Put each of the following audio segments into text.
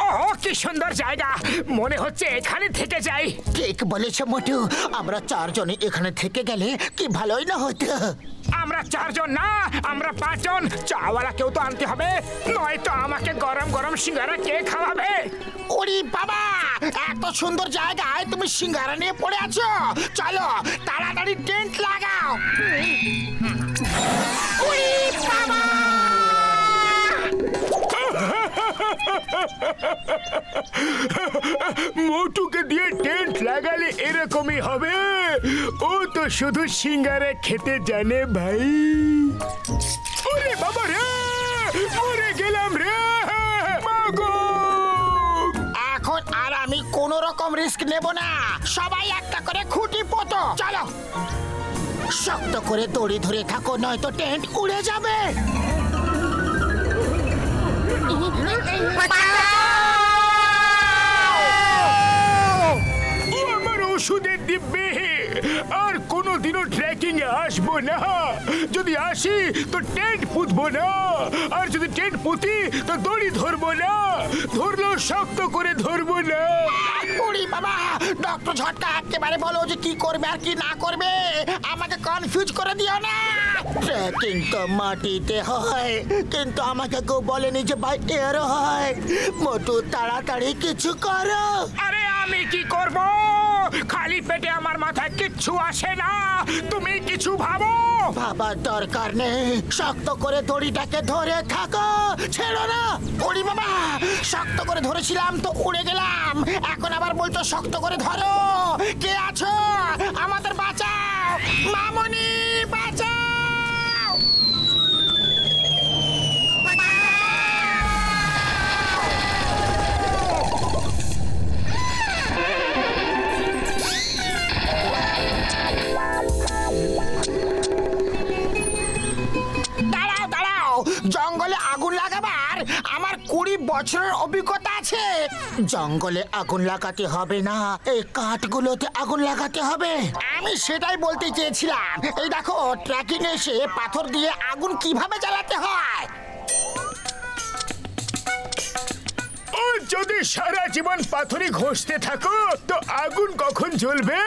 ও কি সুন্দর জায়গা, মনে হচ্ছে এখানে থেকে যাই। ঠিক বলেছ মোটু, আমরা চারজনে এখানে থেকে গেলে কি ভালোই না হতো। আমরা চারজন না, আমরা পাঁচজন। চাওয়ালা কেউ তো আনতে হবে, নয়তো আমাকে গরম গরম সিঙ্গারা কে খাওয়াবে? ওরে বাবা, এত সুন্দর জায়গায় তুমি সিঙ্গারা নিয়ে পড়ে আছো। চলো তাড়াতাড়ি টেন্ট লাগাও। ওরে বাবা, মোটুকে দিয়ে টেন্ট লাগালে এরকমই হবে। ও তো শুধু সিঙ্গারা খেতে জানে ভাই। ওরে বাবা রে, মরে গেলাম রে। এখন আর আমি কোন রকম রিস্ক নেব না। সবাই একটা করে খুঁটি পোতো। চলো শক্ত করে দড়ি ধরে থাকো, নয়তো টেন্ট উড়ে যাবে। আমার ওষুধের দিব্যি, আর কোনোদিনও ট্রেকিং এ আসবো না। যদি আসি তো টেন্ট পুঁতবো না, আর যদি টেন্ট পুঁতি তো দড়ি ধরবো না। ধরলেও শক্ত করে ধরবো না। ওরে বাবা, ডক্টর ঝটকা একেবারে বলো যে কি করবে আর কি না করবে। আমাকে কনফিউজ করে দিও না। ট্রেকিং তো মাটিতে হয়, কিন্তু আমাকে কেউ বলেনি যে বাই এয়ারও হয়। মোটু তাড়াতাড়ি কিছু করো। আরে আমি কি করব? খালি পেটে আমার মাথায় কিচ্ছু আসে না। তুমি কিছু ভাবো। ভাবার দরকার নেই, শক্ত করে দড়িটাকে ধরে থাকো, ছেড়ো না। ওরে বাবা, শক্ত করে ধরেছিলাম তো উড়ে গেলাম। এখন আবার বলছো শক্ত করে ধরো। কে আছো? আমাদের বাঁচাও, মামনি বাঁচাও। জঙ্গলে আগুন লাগাবার আমার 20 বছরের অভিজ্ঞতা আছে। জঙ্গলে আগুন লাগাতে হবে না, এই কাঠগুলোতে আগুন লাগাতে হবে। আমি সেটাই বলতে চেয়েছিলাম। এই দেখো, ট্রেকিং এসে পাথর দিয়ে আগুন কিভাবে জ্বালাতে হয়। ও যদি সারা জীবন পাথরই ঘষতে থাকো তো আগুন কখন জ্বলবে?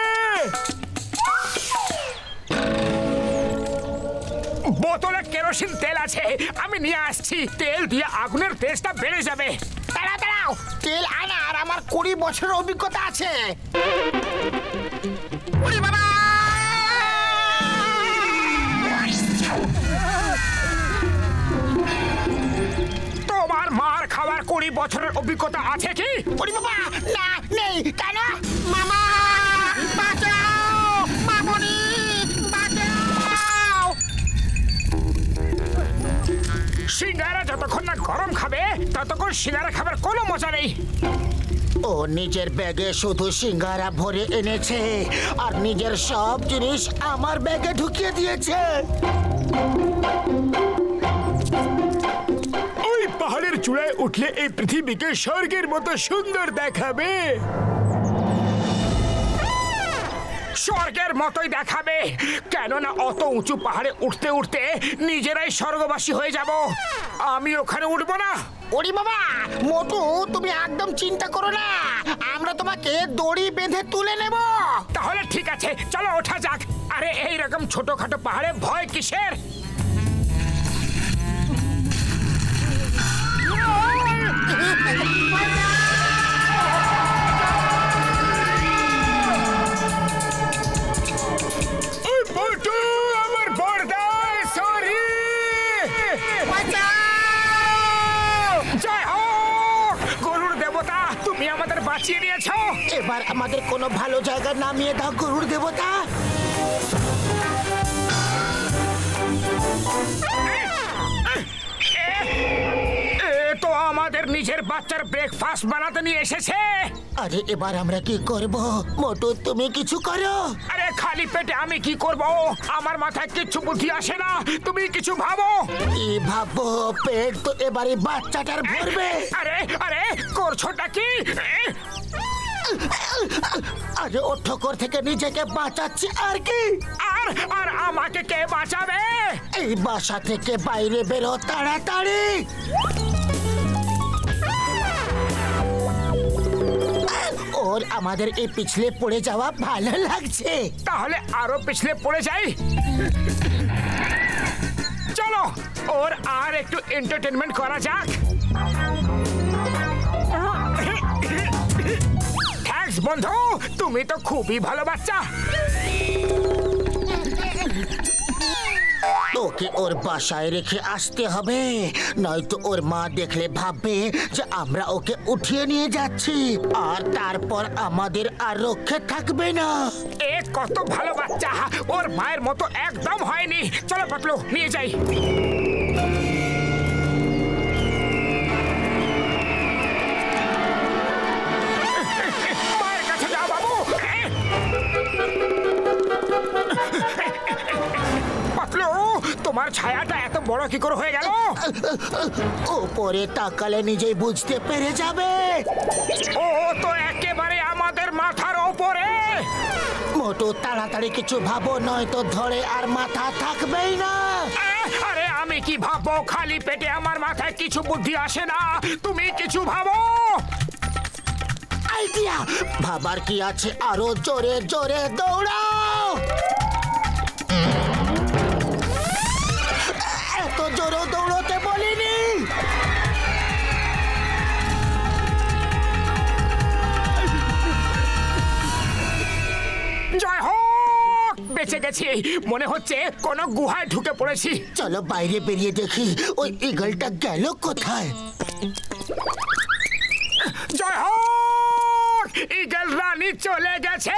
বোতলে কেরোসিন তেল আছে, আমি নিয়ে আসছি। তেল দিয়ে আগুনের তেজটা বেড়ে যাবে। দাঁড়াও, তেল আনার আমার 20 বছরের অভিজ্ঞতা আছে। ওরে বাবা, তোমার মার খাওয়ার 20 বছরের অভিজ্ঞতা আছে কি? ওরে বাবা, না নেই। কেন? মামা বাঁচাও, মামনি বাঁচাও। সিঙ্গারা যতক্ষণ না গরম খাবে ততক্ষণ সিঙ্গারা খাবার কোনো মজা নেই। ও নিজের ব্যাগে শুধু সিঙ্গারা ভরে এনেছে, আর নিজের সব জিনিস আমার ব্যাগে ঢুকিয়ে দিয়েছে। ওই পাহাড়ের চূড়ায় উঠলে এই পৃথিবীকে স্বর্গের মতো সুন্দর দেখাবে। স্বর্গের মতোই দেখাবে, কেননা অত উঁচু পাহাড়ে উঠতে উঠতে নিজেরাই স্বর্গবাসী হয়ে যাব। আমি ওখানে উঠবো না। ওরে বাবা, মোটু তুমি একদম চিন্তা করো না, আমরা তোমাকে দড়ি বেঁধে তুলে নেব। তাহলে ঠিক আছে, চলো ওঠা যাক। আরে এইরকম ছোটখাটো পাহাড়ে ভয় কিসের? আমার বর্দা, সরি। জয় হোক গরুর দেবতা, তুমি আমাদের বাঁচিয়ে নিয়েছো। এবার আমাদের কোনো ভালো জায়গা নামিয়ে দাও গরুর দেবতা। তো আমাদের নিজের বাচ্চার ব্রেকফাস্ট বানাতে নিয়ে এসেছে। আরে এবার আমরা কি করব? মোটু তুমি কিছু করো। আরে খালি পেটে আমি কি করব? আমার মাথায় কিচ্ছু বুদ্ধি আসে না, তুমি কিছু ভাবো। কি ভাববো? পেট তো এবারে বাচ্চাটার ভরবে। আরে আরে করছোটা কি? আরে ও ঠোকর থেকে নিজেকে বাঁচাচ্ছি আর কি। আর আর আমাকে কে বাঁচাবে? এই বাসা থেকে বাইরে বেরো তাড়াতাড়ি। ওর আমাদের এই পিছলে পড়ে যাওয়া ভালো লাগছে। তাহলে আরো পিছলে পড়ে যাই। চলো ওর আর একটু এন্টারটেনমেন্ট করা যাক। থ্যাঙ্কস বন্ধু, তুমি তো খুবই ভালো বাচ্চা। ওকে ওর বাসায় রেখে আসতে হবে, নয়তো ওর মা দেখলে ভাববে যে আমরা ওকে উঠিয়ে নিয়ে যাচ্ছি, আর তারপর আমাদের আর রক্ষে থাকবে না। এ কত ভালো বাচ্চা, ওর মায়ের মতো একদম হয়নি। চলো পাতলু নিয়ে যাই। মায়ের কাছে যাও বাবু। পাতলু, তোমার ছায়াটা এত বড় কি করে হয়ে গেল? ওপরে তাকালে নিজেই বুঝতে পেরে যাবে। ও তো একেবারে আমাদের মাথার উপরে। মোটু তাড়াতাড়ি কিছু ভাবো, নয়তো ধরে আর মাথা থাকবেই না। আরে আমি কি ভাববো? খালি পেটে আমার মাথায় কিছু বুদ্ধি আসে না। তুমি কিছু ভাবো। আইডিয়া ভাবার কি আছে, আরো জোরে জোরে দৌড়াও। এত জোরে দৌড়তে বলিনি। জয় হোক, বেঁচে গেছি। মনে হচ্ছে কোন গুহায় ঢুকে পড়েছি। চলো বাইরে বেরিয়ে দেখি ওই ঈগলটা গেল কোথায়। জয় হোক, ঈগল রানী চলে গেছে।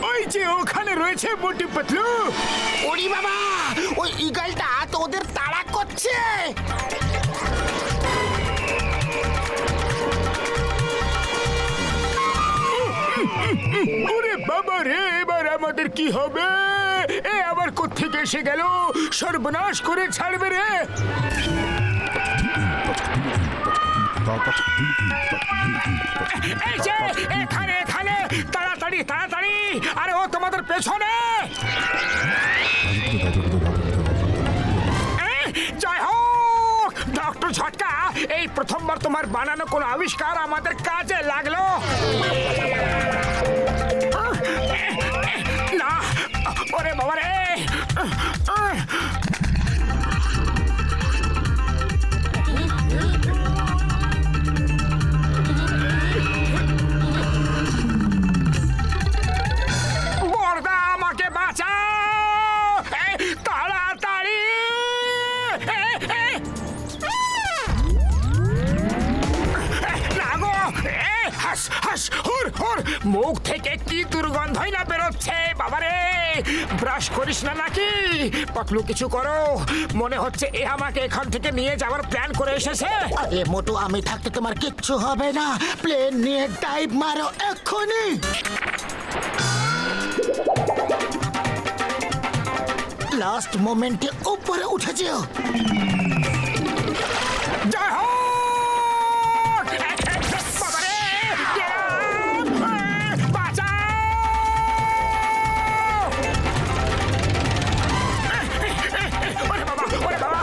ওই যে ওখানে রয়েছে মোটু পাতলু। ওরে বাবা, ওই ঈগলটা তো ওদের তাড়া করছে। ওরে বাবা রে, এবার আমাদের কি হবে? এ আবার কোত্থেকে এসে গেল? সর্বনাশ করে ছাড়বে রে। এই যে এখানে এখানে, তাড়াতাড়ি তাড়াতাড়ি। আরে ও তোমাদের পেছনে। জয় হোক ডক্টর ঝটকা, এই প্রথমবার তোমার বানানো কোন আবিষ্কার আমাদের কাজে লাগলো। না, ওরে বাবা রে। বড়দা আমাকে বাঁচাও তাড়াতাড়ি। মুখ থেকে কি দুর্গন্ধই না বেরোচ্ছে। বাবারে, ব্রাশ করিস না নাকি? পাতলু কিছু করো, মনে হচ্ছে এ আমাকে এখান থেকে নিয়ে যাওয়ার প্ল্যান করে এসেছে। আরে মোটু, আমি থাকতে তোমার কিচ্ছু হবে না। প্লেন নিয়ে ডাইভ মারো এক্ষুনি। লাস্ট মোমেন্টে উপরে উঠে যেও। জয় হোক! বাবারে, বাঁচাও! ওরে বাবা, ওরে বাবা!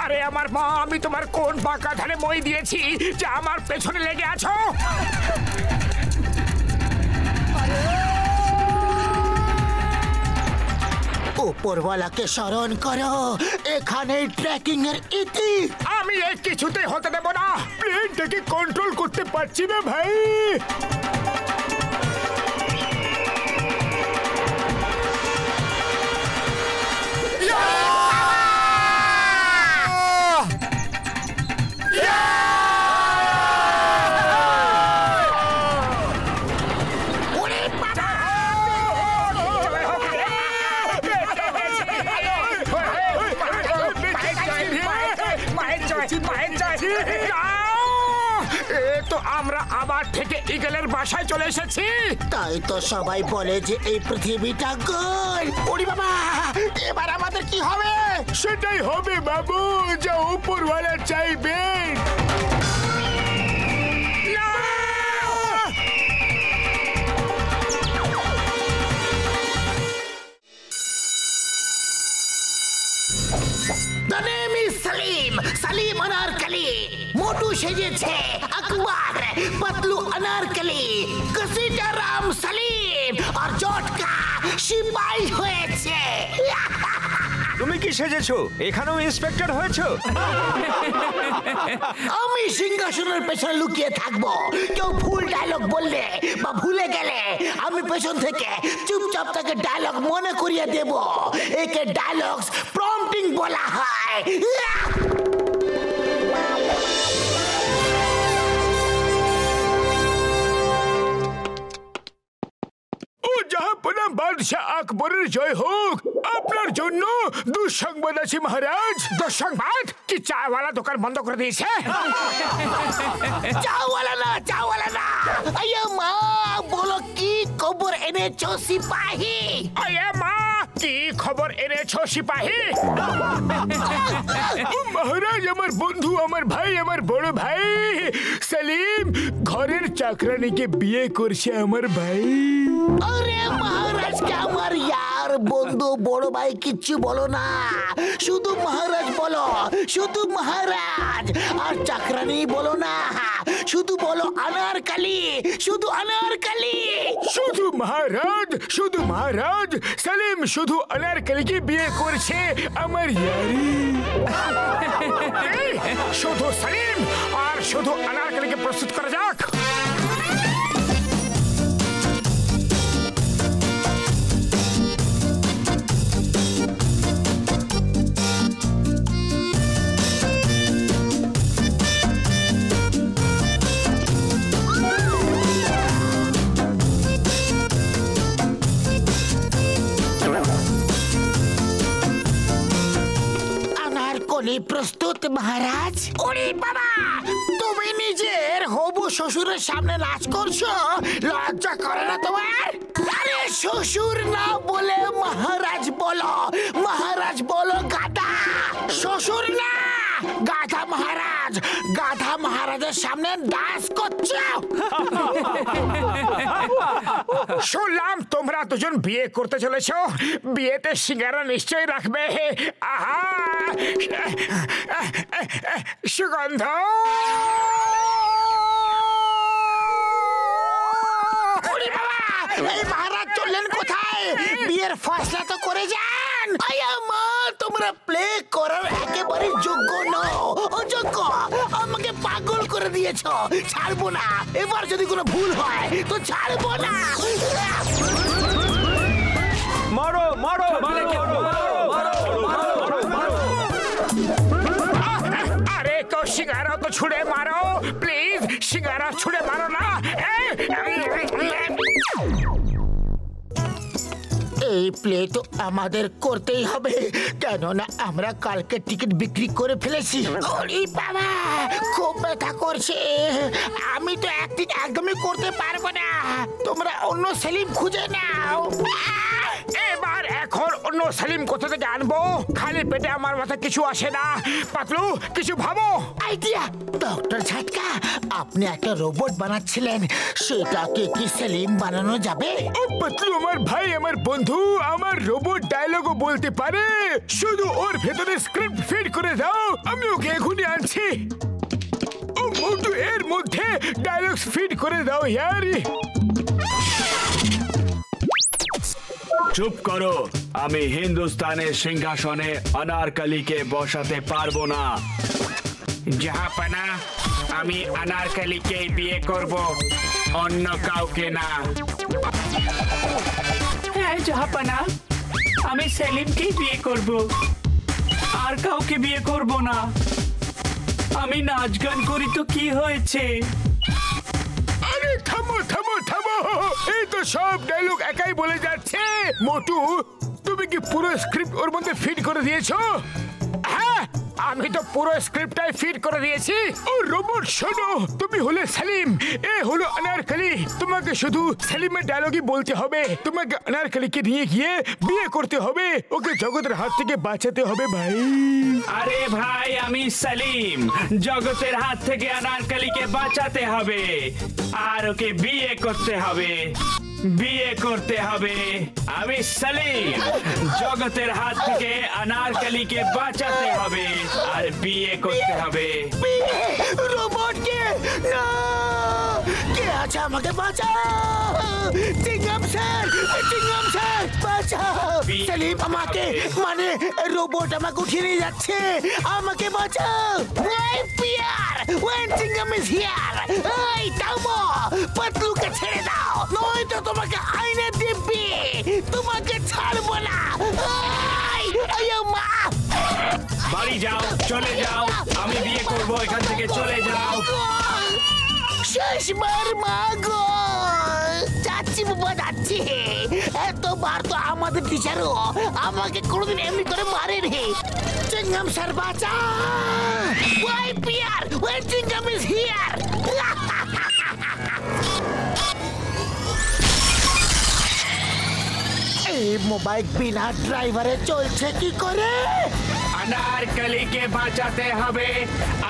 আরে আমার মা, আমি তোমার কোন বাঁকা ধারে মই দিয়েছি যে আমার পেছনে লেগে আছো? উপরওয়ালাকে স্মরণ করো, এখানে ট্রেকিং এর ইতি। আমি এই কিছুতেই হতে দেব না। প্লেনটাকে কন্ট্রোল করতে পারছি না ভাই। আমরা আবার থেকে ঈগলের বাসায় চলে এসেছি। তাই তো সবাই বলে যে এই পৃথিবীটা গোল। ওরে বাবা, এবার আমাদের কি হবে? সেটাই হবে বাবু, যা উপরওয়ালা চাইবেন। সেলিম अनारकली, मोटू সেজেছে আকবর, पतलू अनारकली, कसीटा राम सलीम और जोटका সিপাহী হয়েছে। তুমি কি সেজেছো? এখানেও ইন্সপেক্টর হয়েছো? আমি সিংহাসনের পেছনে লুকিয়ে থাকবো। কেউ ভুল ডায়লগ বললে বা ভুলে গেলে আমি পেছন থেকে চুপচাপ তাকে ডায়লগ মনে করিয়ে দেব। একে ডায়লগস প্রম্পটিং বলা হয়। জাহাপনা বাদশাহ আকবরের জয় হোক। আপনার জন্য দুঃসংবাদ আছে মহারাজ। দুঃসংবাদ? কি চাওয়ালা দোকান বন্ধ করে দিয়েছে? চাওয়ালা না। আয়া মা, বলো কি খবর এনেছো সিপাহী? আয়া মা, কি খবর এনেছো সিপাহী? মহারাজ, আমার বন্ধু, আমার ভাই, আমার বড় ভাই সেলিম ঘরের চাকরানিকে বিয়ে করছে আমার ভাই। আরে মহারাজ কে আমার यार বন্ধু বড় ভাই কিচ্ছু বলো না, শুধু মহারাজ বলো, শুধু মহারাজ। আর চাকরানি বলো না, শুধু বলো अनारकली, শুধু अनारकली। শুধু মহারাজ, শুধু মহারাজ। সেলিম শুধু अनारकली বিয়ে করছে আমার ইয়ারি। শুধু সেলিম আর শুধু अनारकली প্রস্তুত করা যাক। প্রস্তুত মহারাজ। ওরে বাবা, তুমি নিজের হবু শ্বশুরের সামনে নাচ করছো, লজ্জা করে না তোমার? আরে শ্বশুর না বলে মহারাজ বলো, মহারাজ বলো গাধা। শ্বশুর না, গাধা মহারাজ। গাধা মহারাজের সামনে ডান্স করছো। শুনলাম তোমরা দুজন বিয়ে করতে চলেছ। বিয়েতে সিঙ্গারা নিশ্চয়ই রাখবে। আহা, সুগন্ধ। এই মহারাজ চললেন কোথায়? বিয়ের ফয়সলা তো করে যান। আয়া মা, তোমরা প্লে করার একেবারে যোগ্য নও, অযোগ্য। আমাকে পাগল করে দিয়েছো, ছাড়বো না। এবার যদি কোনো ভুল হয় তো ছাড়বো না। মারো মারো আরে তো সিঙ্গারা তো ছুড়ে মারো প্লিজ। সিঙ্গারা ছুড়ে মারো না। এই প্লে তো আমাদের করতেই হবে, কেননা আমরা কালকে টিকিট বিক্রি করে ফেলেছি। ওরে বাবা, খুব ব্যথা করছে। আমি তো অ্যাক্টিং একদমই করতে পারবো না। তোমরা অন্য সেলিম খুঁজে নাও। এবার এখন অন্য সেলিম কোথা থেকে আনবো? খালি পেটে আমার মাথা কিছু আসে না। পাতলু, কিছু ভাবো। আইডিয়া। ডক্টর ঝাটকা, আপনি একটা রোবট বানাচ্ছিলেন, সেটাকে কি সেলিম বানানো যাবে? ও পাতলু আমার ভাই, আমার বন্ধু, আমার রোবট ডায়লগও বলতে পারে। শুধু ওর ভেতরে স্ক্রিপ্ট ফিট করে দাও, আমি ওকে এখনই আনছি। ও মোটু, এর মধ্যে ডায়লগস ফিট করে দাও ইয়ারি। চুপ করো, আমি হিন্দুস্তানের সিংহাসনে अनारकली বসাতে পারবো না। জাহাপনা, আমি अनारकली বিয়ে করব, অন্য কাউকে না। হ্যাঁ জাহাপনা, আমি সেলিমকেই বিয়ে করব, আর কাউকে বিয়ে করব না। আমি নাচ গান করি তো কি হয়েছে? আরে থামো থামো থামো, এই তো সব ডায়লগ একাই বলে যাচ্ছে। মোটু, তুমি কি পুরো স্ক্রিপ্ট ওর মধ্যে ফিট করে দিয়েছো? হ্যাঁ, আমি তো পুরো স্ক্রিপ্টটাই ফিট করে দিয়েছি। ও রোবট শোনো, তুমি হলে সেলিম, এ হলো अनारकली। তোমাকে শুধু সেলিমের ডায়লগই বলতে হবে। তোমাকে अनारकली নিয়ে গিয়ে বিয়ে করতে হবে, ওকে জগতের হাত থেকে বাঁচাতে হবে ভাই। আরে ভাই, আমি সেলিম, জগতের হাত থেকে अनारकली বাঁচাতে হবে আর ওকে বিয়ে করতে হবে। বিয়ে করতে হবে। আমি সেলিম, জগতের হাত থেকে অনারকলিকে বাঁচাতে হবে আর বিয়ে করতে হবে। রোবটকে না, কে আছে আমাকে বাঁচাও, চিংগাম স্যার বাঁচাও। সেলিম আমাকে মানে রোবট আমাকে উঠিয়ে নিয়ে যাচ্ছে, আমাকে বাঁচাও। ওই পিয়ার, ওয়েন চিংগাম ইজ হিয়ার। এই থামো, পাতলুকে ছেড়ে দাও, নয়তো তোমাকে আইনে দিব্যি, তোমাকে ছাড়বো না। আয় মা, বাড়ি যাও, চলে যাও, আমি বিয়ে করব, এখান থেকে চলে যাও। শেষবার মা গো, যাচ্ছি বাবা যাচ্ছি। এতবার তো আমাদের টিচারও আমাকে কোনোদিন এমনি করে মারে রে। চিংগাম স্যার বাঁচা, ওই পিয়ার, ওই চিংগাম ইজ হিয়ার। এই মোবাইল বিনা ড্রাইভারে চলছে কি করে? অনারকলিকে বাঁচাতে হবে,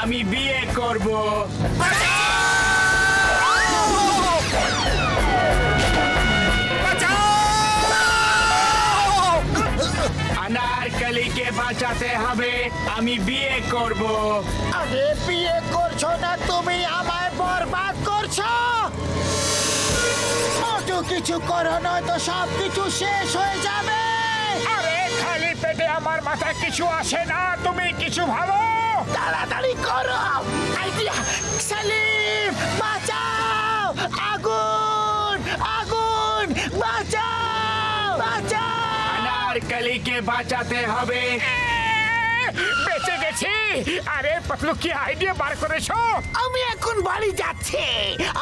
আমি বিয়ে করব। অনারকলিকে বাঁচাতে হবে, আমি বিয়ে করব। আরে বিয়ে করছো না তুমি, আমায় বরবাদ করছো। অত কিছু করো, নয়তো সব কিছু শেষ হয়ে যাবে। আরে খালি পেটে আমার মাথায় কিছু আসে না, তুমি কিছু ভাবো। তাড়াতাড়ি করো, আইডিয়া। সেলিম বাঁচাও, আগুন আগুন, বাঁচাও বাঁচাও। অনারকলিকে বাঁচাতে হবে। বেঁচে গেছি। আরে পাতলু, কি আইডিয়া বার করেছো? আমি এখন বাড়ি যাচ্ছি,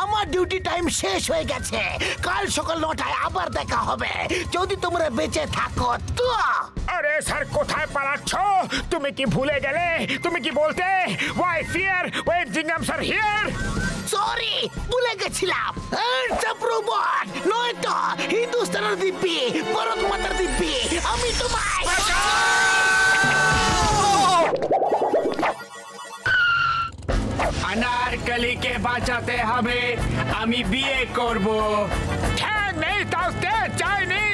আমার ডিউটি টাইম শেষ হয়ে গেছে। কাল সকাল 9টায় আবার দেখা হবে, যদি তোমরা বেঁচে থাকো তো। আরে স্যার, কোথায় পালাচ্ছ? তুমি কি ভুলে গেলে? তুমি কি বলতে? Why fear when Chingam sir here. Sorry, ভুলে গেছিলাম। রোবট নয়তো হিন্দুস্তানের দিব্যি, ভারত মাতার দিব্যি, আমি তোমায়। অনারকলিকে বাঁচাতে হবে, আমি বিয়ে করব। ঠ্যাং নেই, তাওতে চাইনি।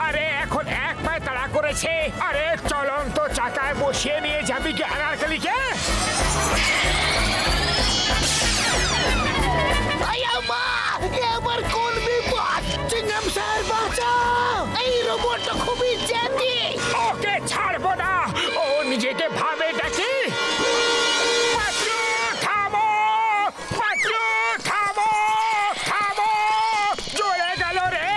আরে এখন এক পায়ে তাড়া করেছে। আরে চলন্ত চাকায় বসিয়ে নিয়ে যাবি কি অনারকলিকে? এবার কোন বিপদ? চিংগাম স্যার বাঁচাও, এই রোবটটা খুবই জেদি। ওকে ছাড়বো না, ও নিজেকে ভাবে দেখি। পাতলু থামো, পাতলু থামো, থামো, জ্বলে গেল রে।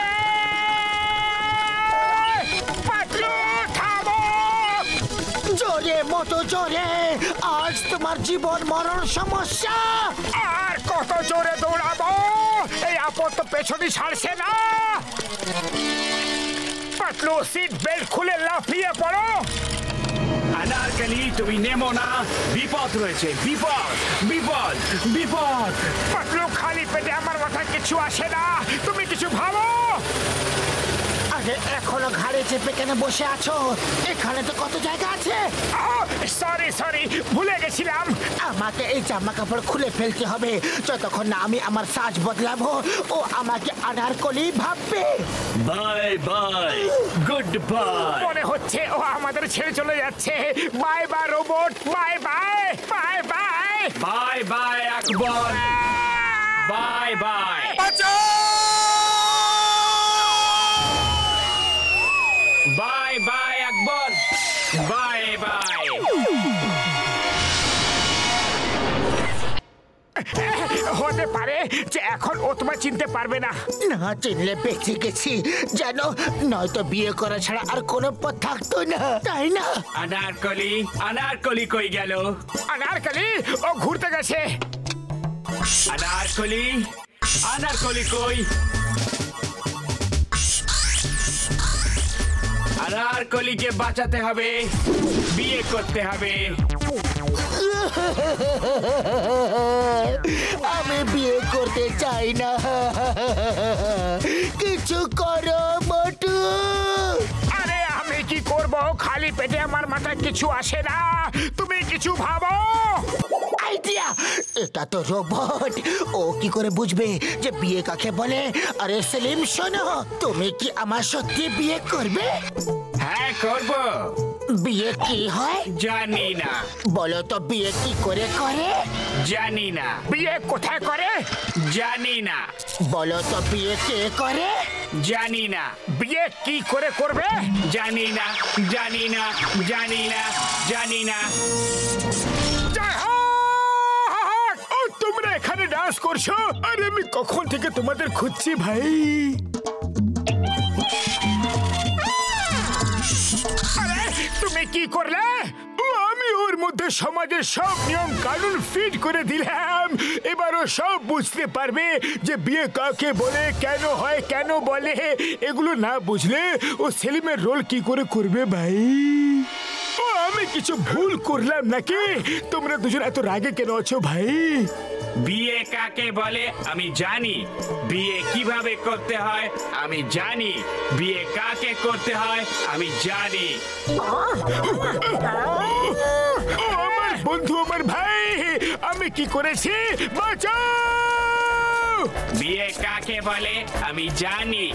পাতলু থামো। জোরে মতো জোরে, আজ তোমার জীবন মরণ সমস্যা। আর কত জোরে দৌড়াবো? এই আপদ তো পেছনই ছাড়ছে না। পাতলু, সিট বেল্ট খুলে লাফিয়ে পড়ো। অনারকলি, তুমি নেমো না, বিপদ রয়েছে, বিপদ বিপদ বিপদ। পাতলু, খালি পেটে আমার মাথায় কিছু আসে না, তুমি কিছু ভাবো। আরে এখনো ঘাড়ে চেপে কেন বসে আছো? এখানে তো কত জায়গা আছে। সরি সরি, ভুলে গেছিলাম। আমাকে এই জামা কাপড় খুলে ফেলতে হবে, যতক্ষণ না আমি আমার সাজ বদলাবো ও আমাকে অনারকলি ভাববে। Bye bye, good bye. মনে হচ্ছে ও আমাদের ছেড়ে চলে যাচ্ছে। Bye bye robot, bye bye bye bye bye bye Akbar, bye bye. Bye bye Akbar, bye bye. হতে পারে যে এখন ও তোমায় চিনতে পারবে না। না চিনলে বেঁচে গেছি জানো, নয়তো বিয়ে করা ছাড়া আর কোনো পথ থাকতো না, তাই না? অনারকলি, অনারকলি কই গেল? অনারকলি, ও ঘুরতে গেছে। অনারকলি, অনারকলি কই? অনারকলিকে বাঁচাতে হবে, বিয়ে করতে হবে। আমি বিয়ে করতে চাই না, কিছু করো মোটু। আরে আমি কি করব? খালি পেটে আমার মাথায় কিছু আসে না, তুমি কিছু ভাবো। আইডিয়া! এটা তো রোবট। ও কি করে বুঝবে যে বিয়ে কাকে বলে? আরে সেলিম শোনো, তুমি কি আমার সত্যি বিয়ে করবে? হ্যাঁ করব। বিয়ে কি হয় জানি না। বলো তো, বিয়ে কি করে করে? জানি না। বিয়ে কোথায় করে? জানি না। বলো তো, বিয়ে কে করে? জানি না। বিয়ে কি করে করবে? জানি না। জানি না। জানি না। জানি না। জয় হো! ও, তোমরা এখানে ডান্স করছো? আরে আমি কখন থেকে তোমাদের খুঁজছি ভাই। আরে তুমি কি করলে? ও, আমি ওর মধ্যে সমাজের সব নিয়ম কানুন ফিট করে দিলাম। এবারও সব বুঝতে পারবে যে বিয়ে কাকে বলে, কেন হয়, কেন বলে। এগুলো না বুঝলে ও সেলিমের রোল কি করে করবে ভাই? ও, আমি কিছু ভুল করলাম নাকি? তোমরা দুজন এত রাগে কেন আছো ভাই? বিয়ে কাকে বলে আমি জানি। বিয়ে কিভাবে করতে হয় আমি জানি। বিয়ে কাকে করতে হয় আমি জানি। ও, আমার বন্ধু, আমার ভাই, আমি কি করেছি? বাঁচাও! বিয়ে কাকে বলে আমি জানি।